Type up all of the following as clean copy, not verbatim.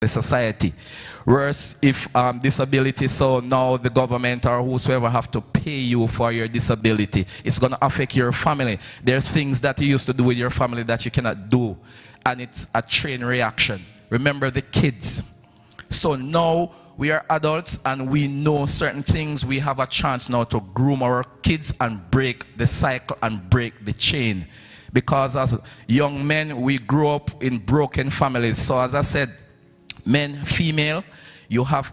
the society. Whereas if disability, so now the government or whosoever have to pay you for your disability, it's going to affect your family. There are things that you used to do with your family that you cannot do, and it's a chain reaction. Remember the kids. So now we are adults and we know certain things. We have a chance now to groom our kids and break the cycle and break the chain. Because as young men, we grow up in broken families. So as I said, men, female, you have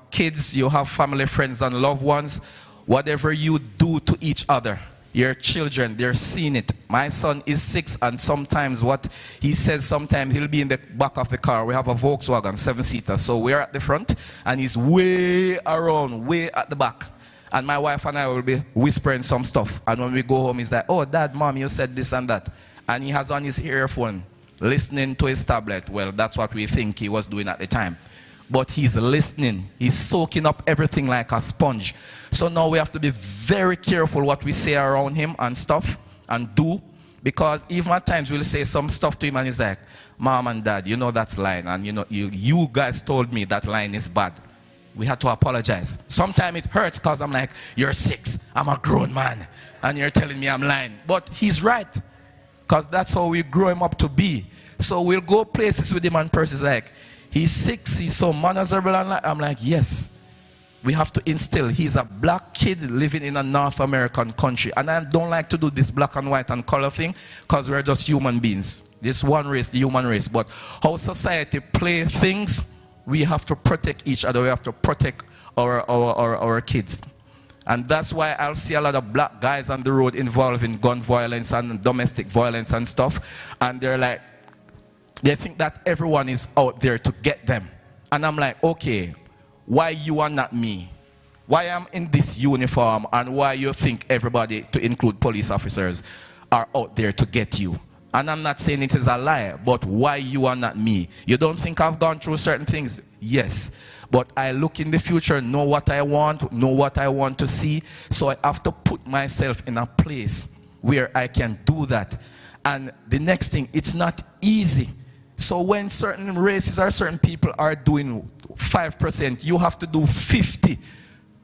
kids, you have family, friends, and loved ones. Whatever you do to each other, your children, they're seeing it. My son is 6, and sometimes what he says, sometimes he'll be in the back of the car. We have a Volkswagen 7-seater, so we're at the front, and he's way around, way at the back. And my wife and I will be whispering some stuff. And when we go home, he's like, oh, Dad, Mom, you said this and that. And he has on his earphone, listening to his tablet. Well, that's what we think he was doing at the time. But he's listening. He's soaking up everything like a sponge. So now we have to be very careful what we say around him and stuff and do. Because even at times we'll say some stuff to him and he's like, Mom and Dad, you know that's line. And you know, you guys told me that line is bad. We had to apologize. Sometimes it hurts because I'm like, you're 6. I'm a grown man. And you're telling me I'm lying. But he's right. Because that's how we grow him up to be. So we'll go places with him and persons like, he's 6, he's so manageable. And I'm like, yes. We have to instill. He's a black kid living in a North American country. And I don't like to do this black and white and color thing because we're just human beings. This one race, the human race. But how society play things, we have to protect each other. We have to protect our kids. And that's why I'll see a lot of black guys on the road involved in gun violence and domestic violence and stuff. And they're like, they think that everyone is out there to get them. And I'm like, okay, why you are not me? Why I'm in this uniform and why you think everybody, to include police officers, are out there to get you? And I'm not saying it is a lie, but why you are not me? You don't think I've gone through certain things? Yes. But I look in the future, know what I want to see. So I have to put myself in a place where I can do that. And the next thing, it's not easy. So when certain races or certain people are doing 5%, you have to do 50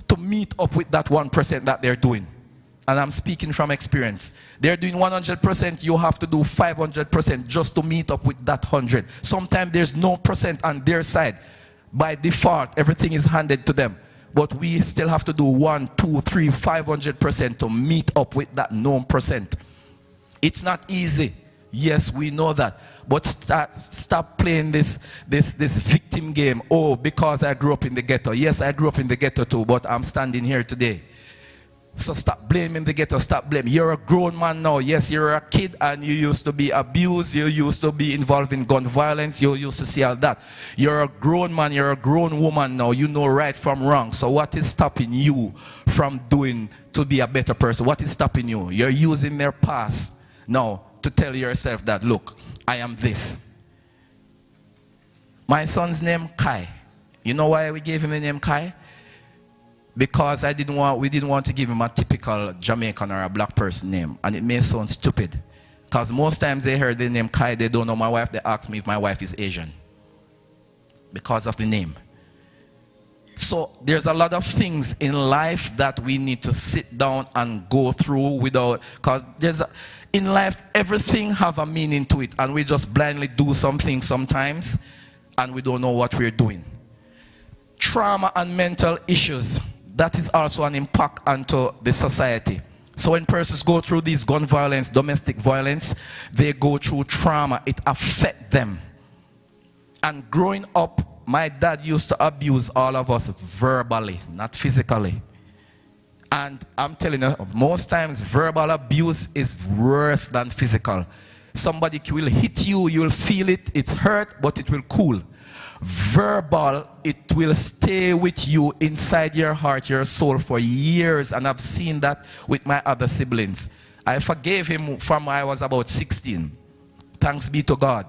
to meet up with that 1% that they're doing. And I'm speaking from experience. They're doing 100%, you have to do 500% just to meet up with that 100. Sometimes there's no percent on their side. By default, everything is handed to them. But we still have to do 1, 2, 3, 500% to meet up with that known percent. It's not easy. Yes, we know that. But stop playing this victim game. Oh, because I grew up in the ghetto. Yes, I grew up in the ghetto too, but I'm standing here today. So stop blaming the ghetto, stop blaming. You're a grown man now. Yes, you're a kid and you used to be abused. You used to be involved in gun violence. You used to see all that. You're a grown man, you're a grown woman now. You know right from wrong. So what is stopping you from doing to be a better person? What is stopping you? You're using their past now to tell yourself that, look, I am this. My son's name, Kai. You know why we gave him the name Kai? Because we didn't want to give him a typical Jamaican or a black person name. And it may sound stupid. Because most times they heard the name Kai, they don't know my wife. They ask me if my wife is Asian. Because of the name. So there's a lot of things in life that we need to sit down and go through without, because in life, everything have a meaning to it. And we just blindly do something sometimes. And we don't know what we're doing. Trauma and mental issues. That is also an impact onto the society. So when persons go through these gun violence, domestic violence, they go through trauma. It affects them. And growing up, my dad used to abuse all of us verbally, not physically. And I'm telling you, most times verbal abuse is worse than physical. Somebody will hit you, you'll feel it, it's hurt, but it will cool. Verbal, it will stay with you inside your heart, your soul for years, and I've seen that with my other siblings. I forgave him from when I was about 16. Thanks be to God.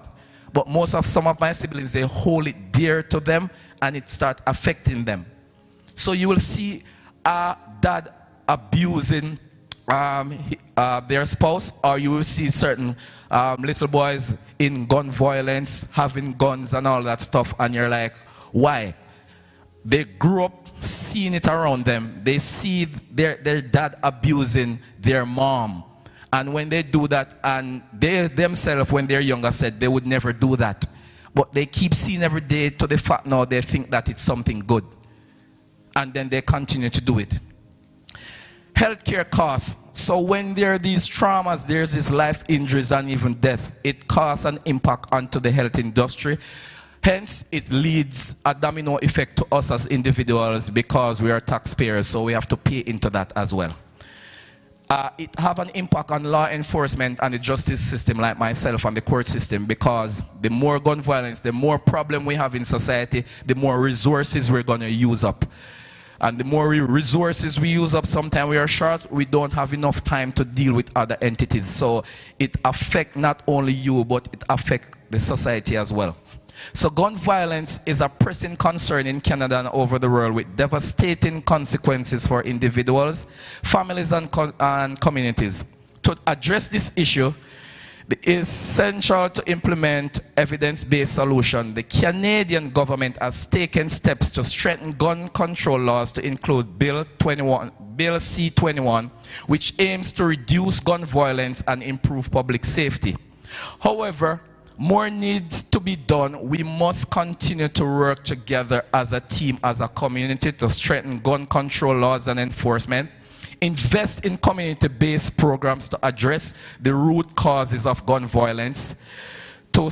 But some of my siblings, they hold it dear to them and it starts affecting them. So you will see a dad abusing their spouse, or you will see certain little boys in gun violence, having guns and all that stuff, and you're like, why? They grew up seeing it around them. They see their dad abusing their mom. And when they do that, and they themselves, when they're younger, said they would never do that. But they keep seeing every day to the fact now they think that it's something good. And then they continue to do it. Healthcare costs. So when there are these traumas, there's these life injuries and even death, it causes an impact onto the health industry. Hence, it leads a domino effect to us as individuals because we are taxpayers, so we have to pay into that as well. It have an impact on law enforcement and the justice system, like myself, and the court system, because the more gun violence, the more problem we have in society, the more resources we're going to use up. And the more resources we use up, sometimes we are short, we don't have enough time to deal with other entities. So it affects not only you, but it affects the society as well. So gun violence is a pressing concern in Canada and over the world, with devastating consequences for individuals, families, and communities. To address this issue, it is essential to implement evidence-based solutions. The Canadian government has taken steps to strengthen gun control laws to include Bill C-21, which aims to reduce gun violence and improve public safety. However, more needs to be done. We must continue to work together as a team, as a community, to strengthen gun control laws and enforcement. Invest in community-based programs to address the root causes of gun violence, to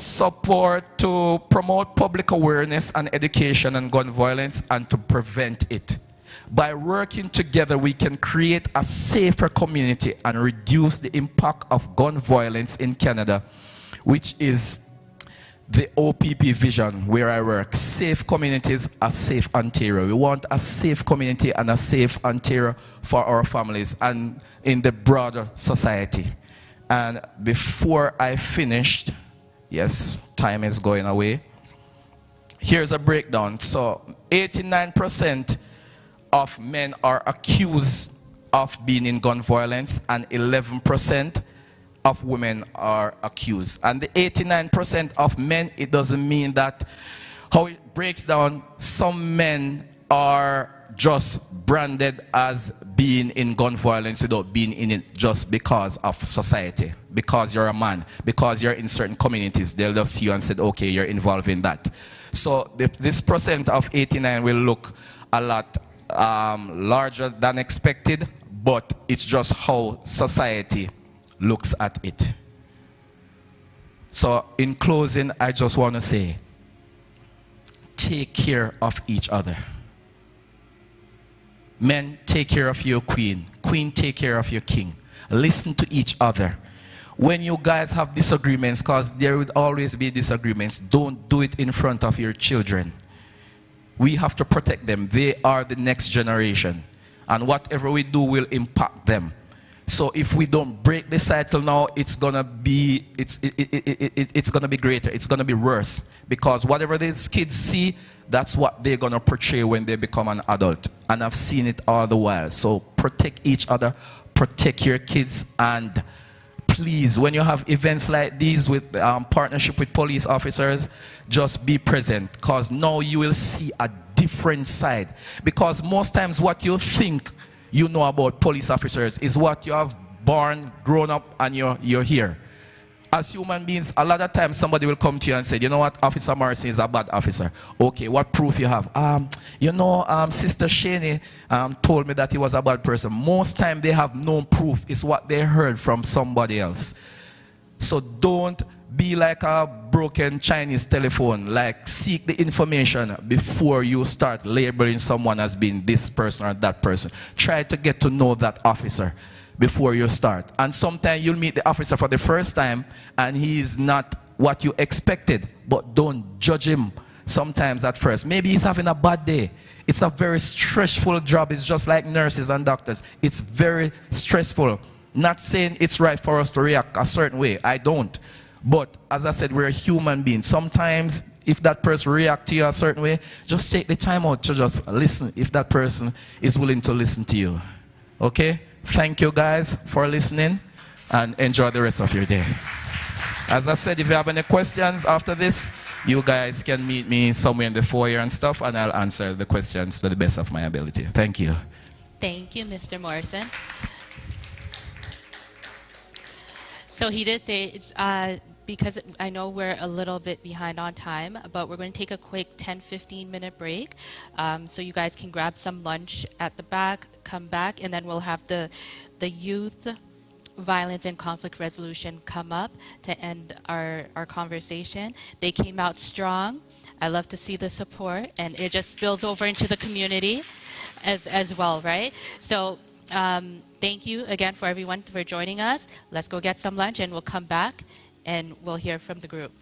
promote public awareness and education on gun violence, and to prevent it. By working together, we can create a safer community and reduce the impact of gun violence in Canada, which is the OPP vision where I work. Safe communities, a safe Ontario. We want a safe community and a safe Ontario for our families and in the broader society. And before I finished, yes, time is going away. Here's a breakdown. So 89% of men are accused of being in gun violence, and 11% of women are accused. And the 89% of men, it doesn't mean that, how it breaks down, some men are just branded as being in gun violence without being in it just because of society, because you're a man, because you're in certain communities. They'll just see you and say, okay, you're involved in that. So this percent of 89 will look a lot larger than expected, but it's just how society looks at it. So in closing, I just want to say, take care of each other. Men, take care of your queen. Queen, take care of your king. Listen to each other. When you guys have disagreements, because there will always be disagreements, don't do it in front of your children. We have to protect them. They are the next generation, and whatever we do will impact them. So if we don't break the cycle now, it's gonna be gonna be greater. It's gonna be worse, because whatever these kids see, that's what they're gonna portray when they become an adult. And I've seen it all the while. So protect each other, protect your kids, and please, when you have events like these with partnership with police officers, just be present, because now you will see a different side. Because most times what you think you know about police officers is what you have born, grown up, and you're here. As human beings, a lot of times somebody will come to you and say, you know what, Officer Morrison is a bad officer. Okay, what proof you have? You know, Sister Shaney told me that he was a bad person. Most time they have no proof. It's what they heard from somebody else. So don't be like a broken Chinese telephone. Like, seek the information before you start labeling someone as being this person or that person. Try to get to know that officer before you start. And sometimes you'll meet the officer for the first time and he is not what you expected, but don't judge him sometimes at first. Maybe he's having a bad day. It's a very stressful job. It's just like nurses and doctors. It's very stressful. Not saying it's right for us to react a certain way. I don't. But as I said, we're human beings. Sometimes if that person reacts to you a certain way, just take the time out to just listen if that person is willing to listen to you. Okay? Thank you guys for listening and enjoy the rest of your day. As I said, if you have any questions after this, you guys can meet me somewhere in the foyer and stuff, and I'll answer the questions to the best of my ability. Thank you. Thank you, Mr. Morrison. So he did say it's because I know we're a little bit behind on time, but we're going to take a quick 10-15 minute break, so you guys can grab some lunch at the back, come back, and then we'll have the youth violence and conflict resolution come up to end our conversation. They came out strong. I love to see the support, and it just spills over into the community as well, right? So thank you again for everyone for joining us. Let's go get some lunch, and we'll come back and we'll hear from the group.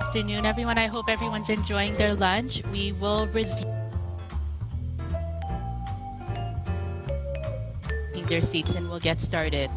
afternoon, everyone. I hope everyone's enjoying their lunch. We will resume their seats and we'll get started.